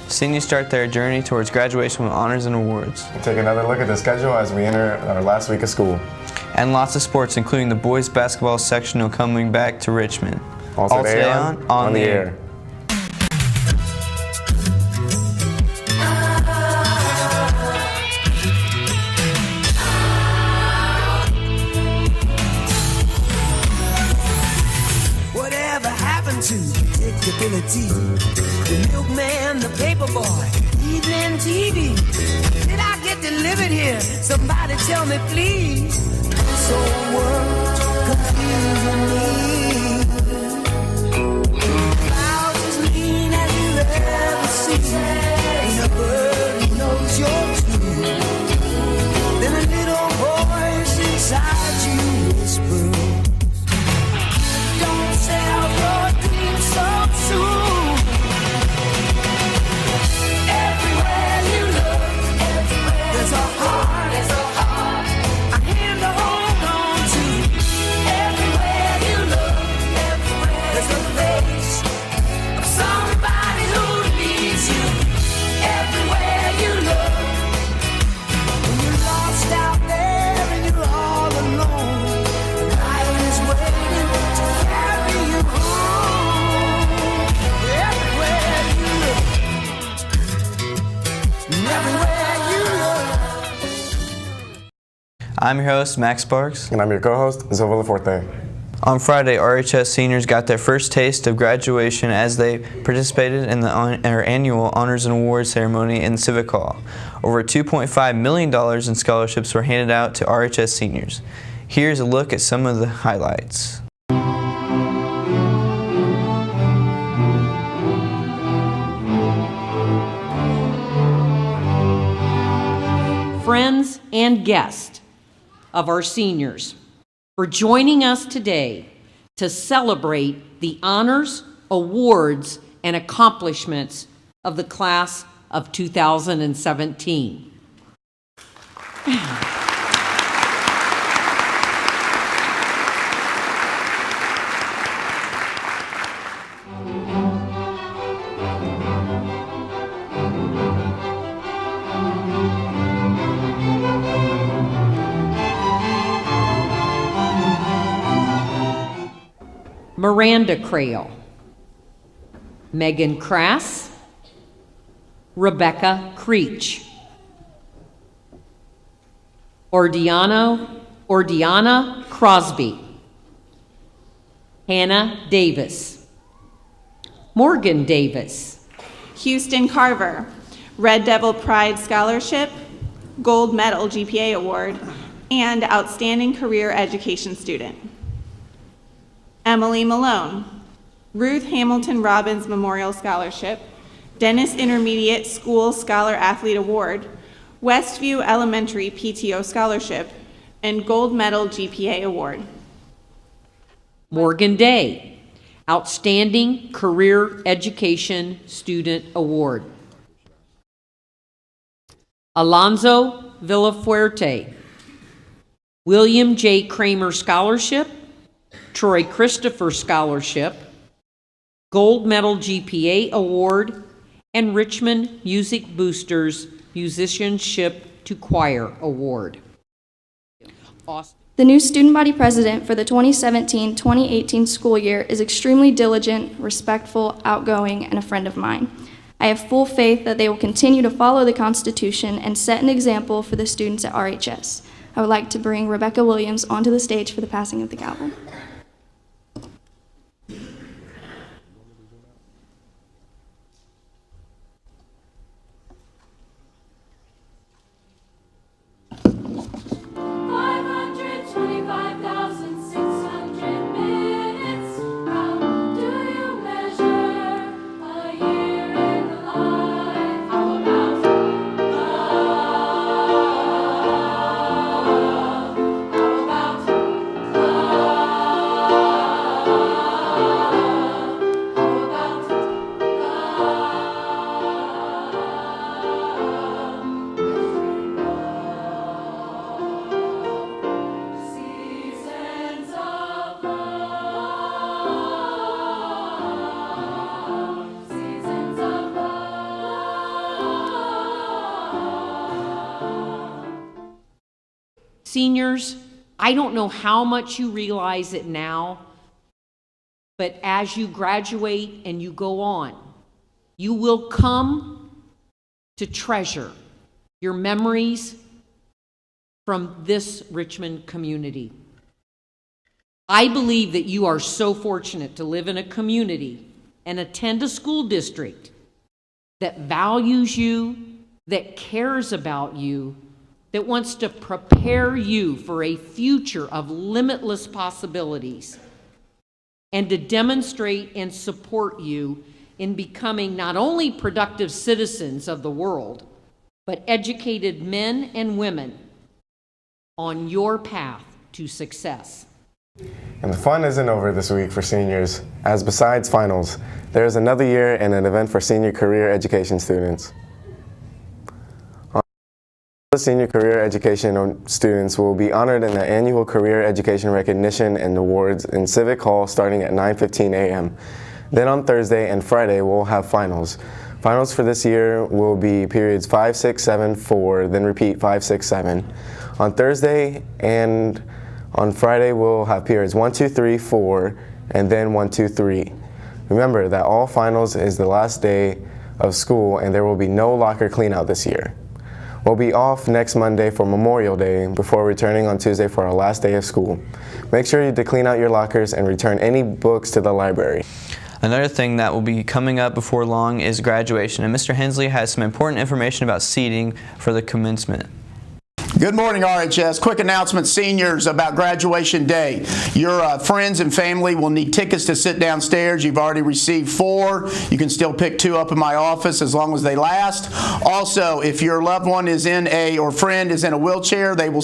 Seniors start their journey towards graduation with honors and awards. We'll take another look at the schedule as we enter our last week of school. And lots of sports, including the boys basketball sectional coming back to Richmond. Also today on the air. Whatever happened to predictability? The milkman, the paper boy, evening TV. Did I get delivered here? Somebody tell me, please. This whole world confusing me. Clouds as lean as you ever seen. Ain't a bird who knows you're true. Then a little voice inside you whispers, don't sell your dreams so soon. Everywhere you look, there's a heart, a hand to hold on to. Everywhere you look, there's a face of somebody who needs you. Everywhere you look, when you're lost out there and you're all alone, life is waiting to carry you home. Everywhere you look, everywhere you look. I'm your host, Max Sparks. And I'm your co-host, Zova Laforte. On Friday, RHS seniors got their first taste of graduation as they participated in our annual Honors and Awards ceremony in Civic Hall. Over $2.5 million in scholarships were handed out to RHS seniors. Here's a look at some of the highlights. Friends and guests of our seniors, for joining us today to celebrate the honors, awards, and accomplishments of the class of 2017. Miranda Crail, Megan Crass, Rebecca Creech, Ordiana Crosby, Hannah Davis, Morgan Davis, Houston Carver, Red Devil Pride Scholarship, Gold Medal GPA Award, and Outstanding Career Education Student. Emily Malone, Ruth Hamilton Robbins Memorial Scholarship, Dennis Intermediate School Scholar Athlete Award, Westview Elementary PTO Scholarship, and Gold Medal GPA Award. Morgan Day, Outstanding Career Education Student Award. Alonzo Villafuerte, William J. Kramer Scholarship, Troy Christopher Scholarship, Gold Medal GPA Award, and Richmond Music Boosters Musicianship to Choir Award. The new student body president for the 2017-2018 school year is extremely diligent, respectful, outgoing, and a friend of mine. I have full faith that they will continue to follow the Constitution and set an example for the students at RHS. I would like to bring Rebecca Williams onto the stage for the passing of the gavel. How about Seniors, I don't know how much you realize it now, but as you graduate and you go on, you will come to treasure your memories from this Richmond community. I believe that you are so fortunate to live in a community and attend a school district that values you, that cares about you, that wants to prepare you for a future of limitless possibilities, and to demonstrate and support you in becoming not only productive citizens of the world, but educated men and women on your path to success. And the fun isn't over this week for seniors, as besides finals, there is another year and an event for senior career education students. Senior career education students will be honored in the annual Career Education Recognition and Awards in Civic Hall starting at 9:15 a.m. Then on Thursday and Friday, we'll have finals. Finals for this year will be periods 5, 6, 7, 4, then repeat 5, 6, 7. On Thursday and on Friday, we'll have periods 1, 2, 3, 4, and then 1, 2, 3. Remember that all finals is the last day of school and there will be no locker cleanout this year. We'll be off next Monday for Memorial Day before returning on Tuesday for our last day of school. Make sure to clean out your lockers and return any books to the library. Another thing that will be coming up before long is graduation, and Mr. Hensley has some important information about seating for the commencement. Good morning, RHS. Quick announcement, seniors, about graduation day. Your friends and family will need tickets to sit downstairs. You've already received 4. You can still pick 2 up in my office as long as they last. Also, if your loved one is or friend is in a wheelchair, they will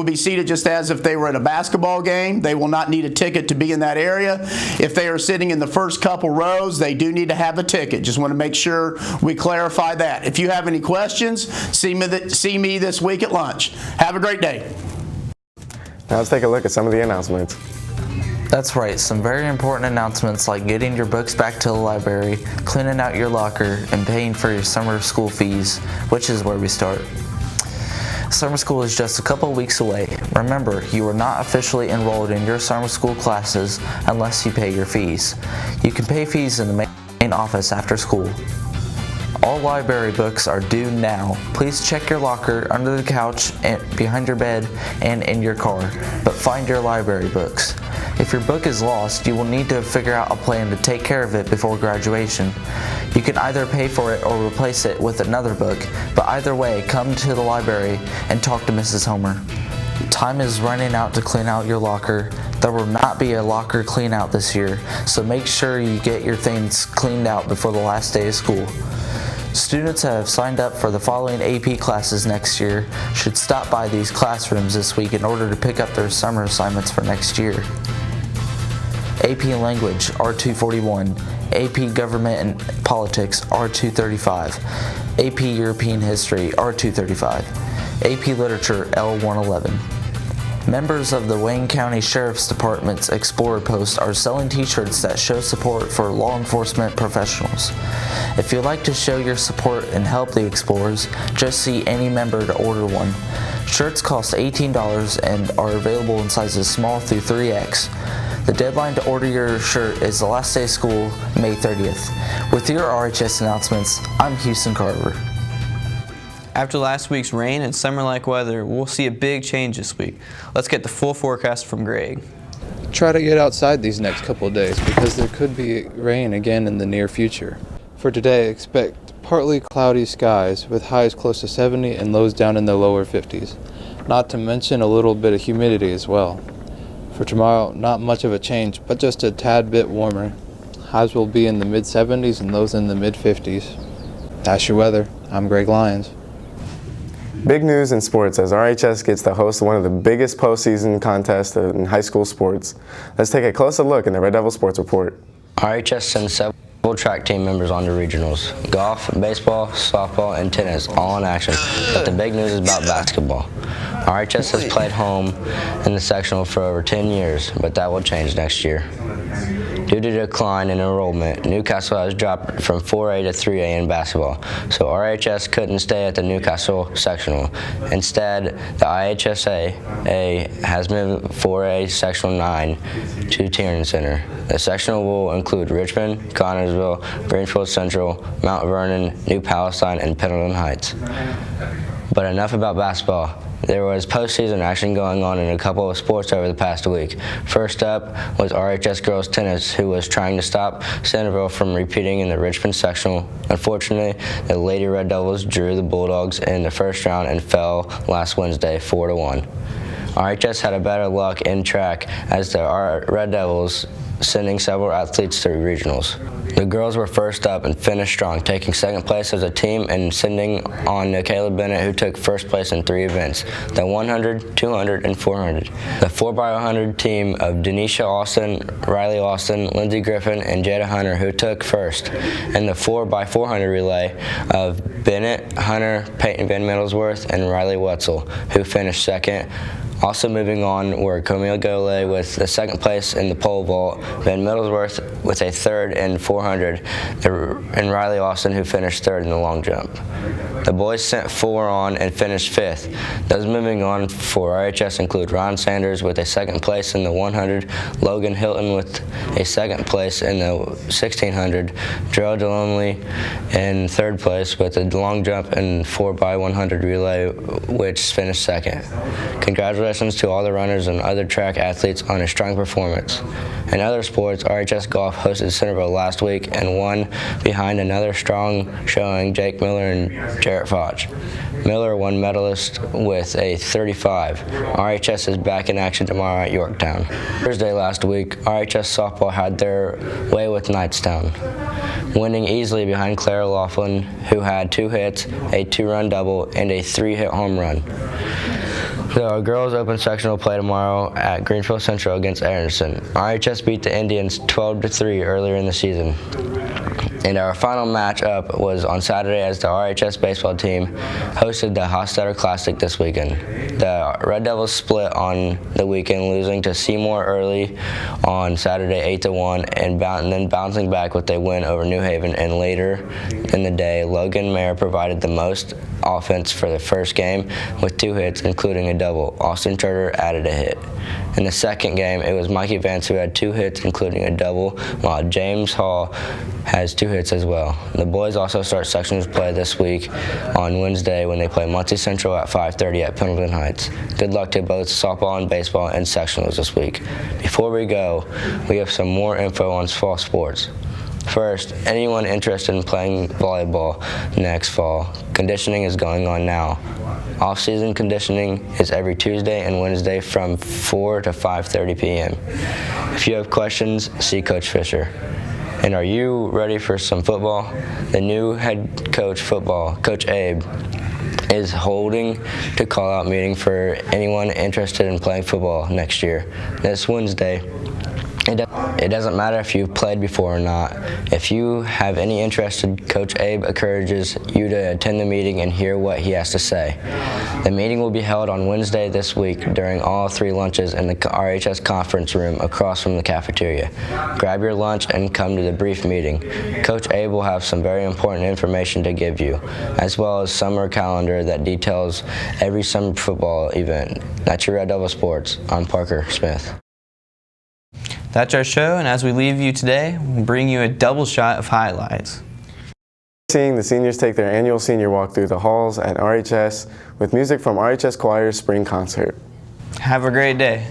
be seated just as if they were at a basketball game. They will not need a ticket to be in that area. If they are sitting in the first couple rows, they do need to have a ticket. Just want to make sure we clarify that. If you have any questions, see me this week at lunch. Have a great day. Now let's take a look at some of the announcements. That's right, some very important announcements like getting your books back to the library, cleaning out your locker, and paying for your summer school fees, which is where we start. Summer school is just a couple weeks away. Remember, you are not officially enrolled in your summer school classes unless you pay your fees. You can pay fees in the main office after school. All library books are due now. Please check your locker, under the couch, and behind your bed, and in your car, but find your library books. If your book is lost, you will need to figure out a plan to take care of it before graduation. You can either pay for it or replace it with another book, but either way, come to the library and talk to Mrs. Homer. Time is running out to clean out your locker. There will not be a locker clean out this year, so make sure you get your things cleaned out before the last day of school. Students that have signed up for the following AP classes next year should stop by these classrooms this week in order to pick up their summer assignments for next year. AP Language, R241, AP Government and Politics, R235, AP European History, R235, AP Literature, L111. Members of the Wayne County Sheriff's Department's Explorer Post are selling t-shirts that show support for law enforcement professionals. If you'd like to show your support and help the Explorers, just see any member to order one. Shirts cost $18 and are available in sizes small through 3X. The deadline to order your shirt is the last day of school, May 30th. With your RHS announcements, I'm Houston Carver. After last week's rain and summer-like weather, we'll see a big change this week. Let's get the full forecast from Greg. Try to get outside these next couple of days because there could be rain again in the near future. For today, expect partly cloudy skies with highs close to 70 and lows down in the lower 50s. Not to mention a little bit of humidity as well. For tomorrow, not much of a change, but just a tad bit warmer. Highs will be in the mid-70s and lows in the mid-50s. That's your weather. I'm Greg Lyons. Big news in sports as RHS gets to host one of the biggest postseason contests in high school sports. Let's take a closer look in the Red Devil Sports Report. RHS sends several track team members on to regionals. Golf, baseball, softball, and tennis all in action. But the big news is about basketball. RHS has played home in the sectional for over 10 years, but that will change next year. Due to decline in enrollment, Newcastle has dropped from 4A to 3A in basketball, so RHS couldn't stay at the Newcastle sectional. Instead, the IHSA has moved 4A sectional 9 to Tiernan Center. The sectional will include Richmond, Connersville, Greenfield Central, Mount Vernon, New Palestine, and Pendleton Heights. But enough about basketball. There was postseason action going on in a couple of sports over the past week. First up was RHS girls tennis, who was trying to stop Centerville from repeating in the Richmond sectional. Unfortunately, the Lady Red Devils drew the Bulldogs in the first round and fell last Wednesday 4-1. RHS had a better luck in track as the Red Devils sending several athletes to regionals. The girls were first up and finished strong, taking second place as a team and sending on Nikayla Bennett, who took first place in 3 events, the 100, 200, and 400. The 4x100 team of Denisha Austin, Riley Austin, Lindsey Griffin, and Jada Hunter, who took first, and the 4x400 relay of Bennett, Hunter, Peyton Van Middlesworth, and Riley Wetzel, who finished second. Also moving on were Camille Gole with the second place in the pole vault, Van Middlesworth with a third in 400, and Riley Austin, who finished third in the long jump. The boys sent 4 on and finished 5th. Those moving on for RHS include Ron Sanders with a second place in the 100, Logan Hilton with a second place in the 1600, Gerald Delonley in third place with a long jump and 4x100 relay, which finished second. Congratulations to all the runners and other track athletes on a strong performance. In other sports, RHS Golf hosted Centerville last week and won behind another strong showing, Jake Miller and Jarrett Foch. Miller won medalist with a 35. RHS is back in action tomorrow at Yorktown. Thursday last week, RHS softball had their way with Knightstown, winning easily behind Claire Laughlin, who had 2 hits, a 2-run double, and a 3-hit home run. The girls' open section will play tomorrow at Greenfield Central against Anderson. RHS beat the Indians 12-3 earlier in the season. And our final matchup was on Saturday as the RHS baseball team hosted the Hofstadter Classic this weekend. The Red Devils split on the weekend, losing to Seymour early on Saturday 8-1, and then bouncing back with a win over New Haven. And later in the day, Logan Mayer provided the most offense for the first game with 2 hits, including a double. Austin Turner added a hit. In the second game, it was Mikey Vance who had 2 hits, including a double, while James Hall has 2 hits as well. The boys also start sectionals play this week on Wednesday when they play Muncie Central at 5:30 at Pendleton Heights. Good luck to both softball and baseball and sectionals this week. Before we go, we have some more info on fall sports. First, anyone interested in playing volleyball next fall, conditioning is going on now. Off-season conditioning is every Tuesday and Wednesday from 4 to 5:30 p.m. If you have questions, see Coach Fisher. And are you ready for some football? The new head coach football, Coach Abe, is holding a call-out meeting for anyone interested in playing football next year. This Wednesday. It doesn't matter if you've played before or not. If you have any interest, Coach Abe encourages you to attend the meeting and hear what he has to say. The meeting will be held on Wednesday this week during all 3 lunches in the RHS conference room across from the cafeteria. Grab your lunch and come to the brief meeting. Coach Abe will have some very important information to give you, as well as summer calendar that details every summer football event. That's your Red Devil Sports. I'm Parker Smith. That's our show, and as we leave you today, we'll bring you a double shot of highlights. Seeing the seniors take their annual senior walk through the halls at RHS with music from RHS Choir's spring concert. Have a great day.